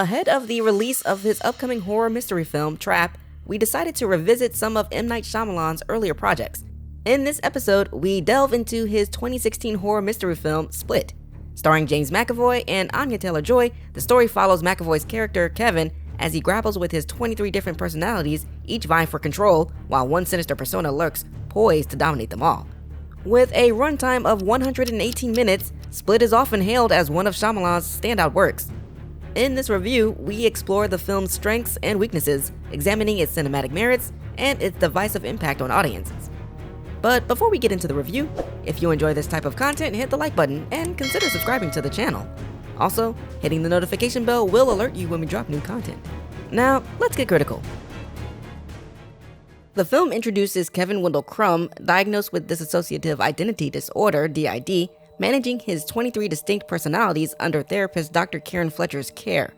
Ahead of the release of his upcoming horror mystery film, Trap, we decided to revisit some of M. Night Shyamalan's earlier projects. In this episode, we delve into his 2016 horror mystery film, Split. Starring James McAvoy and Anya Taylor-Joy, the story follows McAvoy's character, Kevin, as he grapples with his 23 different personalities, each vying for control, while one sinister persona lurks, poised to dominate them all. With a runtime of 118 minutes, Split is often hailed as one of Shyamalan's standout works. In this review, we explore the film's strengths and weaknesses, examining its cinematic merits and its divisive impact on audiences. But before we get into the review, if you enjoy this type of content, hit the like button and consider subscribing to the channel. Also, hitting the notification bell will alert you when we drop new content. Now, let's get critical. The film introduces Kevin Wendell Crumb, diagnosed with dissociative identity disorder, DID, managing his 23 distinct personalities under therapist Dr. Karen Fletcher's care.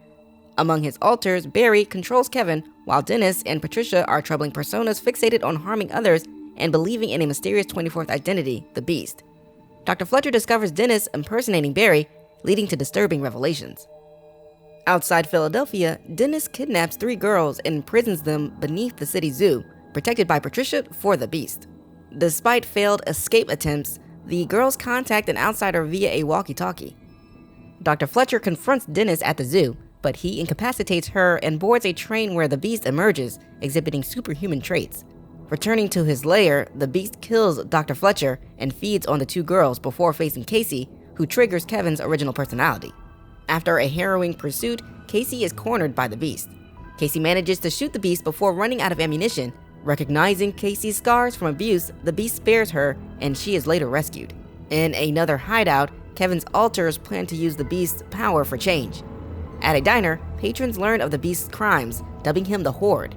Among his alters, Barry controls Kevin, while Dennis and Patricia are troubling personas fixated on harming others and believing in a mysterious 24th identity, the Beast. Dr. Fletcher discovers Dennis impersonating Barry, leading to disturbing revelations. Outside Philadelphia, Dennis kidnaps 3 girls and imprisons them beneath the city zoo, protected by Patricia for the Beast. Despite failed escape attempts, the girls contact an outsider via a walkie-talkie. Dr. Fletcher confronts Dennis at the zoo, but he incapacitates her and boards a train where the Beast emerges, exhibiting superhuman traits. Returning to his lair, the Beast kills Dr. Fletcher and feeds on the 2 girls before facing Casey, who triggers Kevin's original personality. After a harrowing pursuit, Casey is cornered by the Beast. Casey manages to shoot the Beast before running out of ammunition. Recognizing Casey's scars from abuse, the Beast spares her, and she is later rescued. In another hideout, Kevin's alters plan to use the Beast's power for change. At a diner, patrons learn of the Beast's crimes, dubbing him the Horde.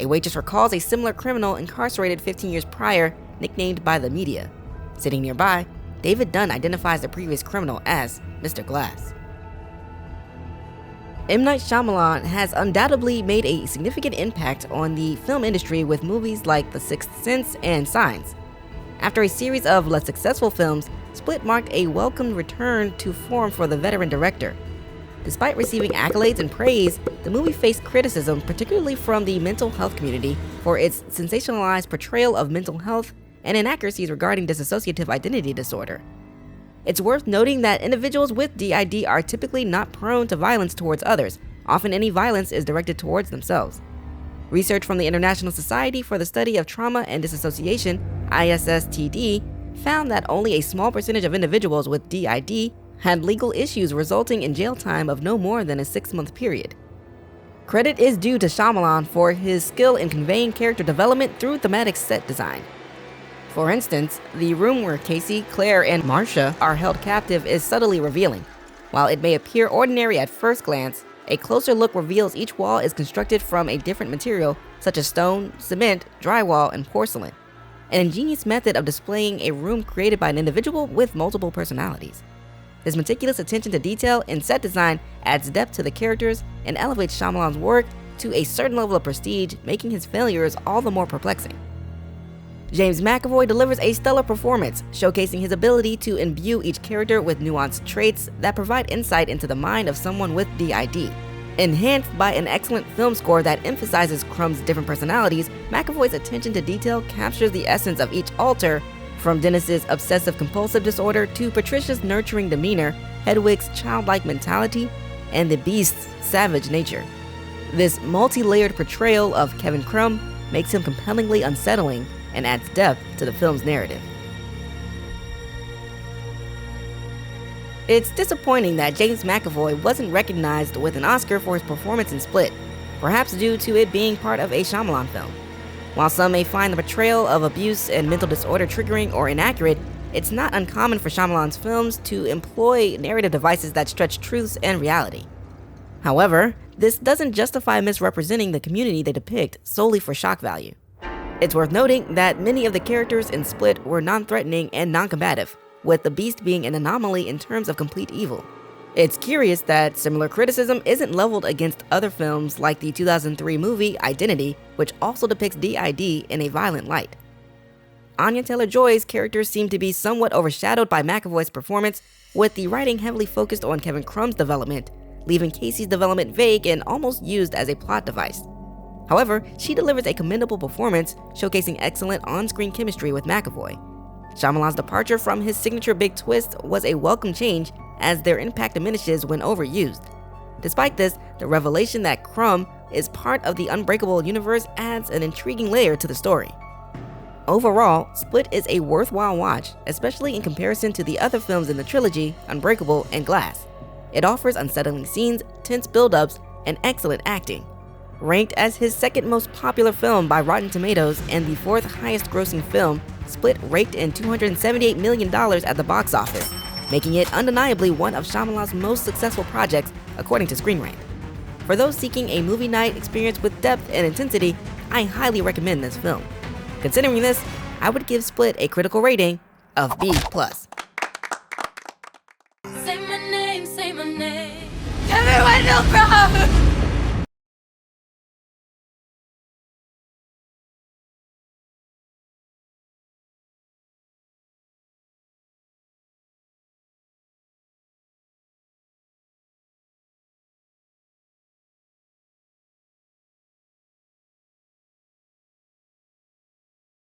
A waitress recalls a similar criminal incarcerated 15 years prior, nicknamed by the media. Sitting nearby, David Dunn identifies the previous criminal as Mr. Glass. M. Night Shyamalan has undoubtedly made a significant impact on the film industry with movies like The Sixth Sense and Signs. After a series of less successful films, Split marked a welcomed return to form for the veteran director. Despite receiving accolades and praise, the movie faced criticism, particularly from the mental health community, for its sensationalized portrayal of mental health and inaccuracies regarding dissociative identity disorder. It's worth noting that individuals with DID are typically not prone to violence towards others. Often any violence is directed towards themselves. Research from the International Society for the Study of Trauma and Disassociation, ISSTD, found that only a small percentage of individuals with DID had legal issues resulting in jail time of no more than a 6-month period. Credit is due to Shyamalan for his skill in conveying character development through thematic set design. For instance, the room where Casey, Claire, and Marcia are held captive is subtly revealing. While it may appear ordinary at first glance, a closer look reveals each wall is constructed from a different material, such as stone, cement, drywall, and porcelain. An ingenious method of displaying a room created by an individual with multiple personalities. This meticulous attention to detail in set design adds depth to the characters and elevates Shyamalan's work to a certain level of prestige, making his failures all the more perplexing. James McAvoy delivers a stellar performance, showcasing his ability to imbue each character with nuanced traits that provide insight into the mind of someone with DID. Enhanced by an excellent film score that emphasizes Crumb's different personalities, McAvoy's attention to detail captures the essence of each alter, from Dennis's obsessive-compulsive disorder to Patricia's nurturing demeanor, Hedwig's childlike mentality, and the Beast's savage nature. This multi-layered portrayal of Kevin Crumb makes him compellingly unsettling and adds depth to the film's narrative. It's disappointing that James McAvoy wasn't recognized with an Oscar for his performance in Split, perhaps due to it being part of a Shyamalan film. While some may find the portrayal of abuse and mental disorder triggering or inaccurate, it's not uncommon for Shyamalan's films to employ narrative devices that stretch truths and reality. However, this doesn't justify misrepresenting the community they depict solely for shock value. It's worth noting that many of the characters in Split were non-threatening and non-combative, with the Beast being an anomaly in terms of complete evil. It's curious that similar criticism isn't leveled against other films like the 2003 movie Identity, which also depicts DID in a violent light. Anya Taylor-Joy's characters seem to be somewhat overshadowed by McAvoy's performance, with the writing heavily focused on Kevin Crumb's development. leaving Casey's development vague and almost used as a plot device. However, she delivers a commendable performance, showcasing excellent on-screen chemistry with McAvoy. Shyamalan's departure from his signature big twist was a welcome change, as their impact diminishes when overused. Despite this, the revelation that Crumb is part of the Unbreakable universe adds an intriguing layer to the story. Overall, Split is a worthwhile watch, especially in comparison to the other films in the trilogy, Unbreakable and Glass. It offers unsettling scenes, tense build-ups, and excellent acting. Ranked as his second most popular film by Rotten Tomatoes and the fourth highest grossing film, Split raked in $278 million at the box office, making it undeniably one of Shyamalan's most successful projects, according to Screen Rant. For those seeking a movie night experience with depth and intensity, I highly recommend this film. Considering this, I would give Split a critical rating of B+. Say my name, say my name. Everyone know, bro!